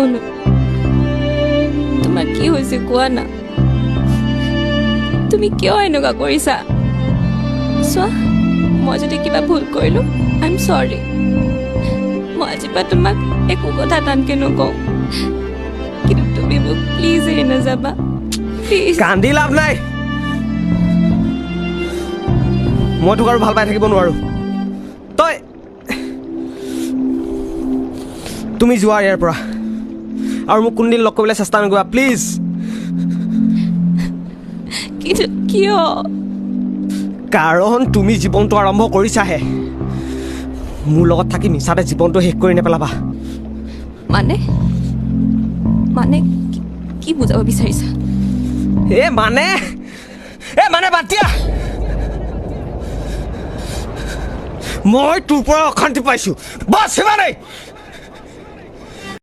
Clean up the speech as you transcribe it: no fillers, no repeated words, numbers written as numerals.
অনু তোমাৰ কি হৈছে কোৱা না তুমি কিয় এনেকুৱা কৰিছা চোৱা মই যদি কিবা ভুল কৰিলো আই এম চৰি মই আজিৰ পৰা তোমাক একো কথা টানকে নকওঁ কিন্তু তুমি মোক প্লিজ এৰি নাযাবা প্লিজ কান্দি লাভ নাই মই তোক আৰু ভাল পাই থাকিব নোৱাৰো তই তুমি যোৱা ইয়াৰ পৰা আৰু মোক কোনদিন লগ কৰিবলৈ চেষ্টা নকৰিবা প্লিজ কিন্তু কিয় কাৰণ তুমি জীৱনটো আৰম্ভ কৰিছাহে মোৰ লগত থাকি মিছাতে জীৱনটো শেষ কৰি নেপেলাবা মানে মানে কি বুজাব বিচাৰিছা মানে বাদ দিয়া মই তোৰ পৰা অশান্তি পাইছো বাছ সিমানেই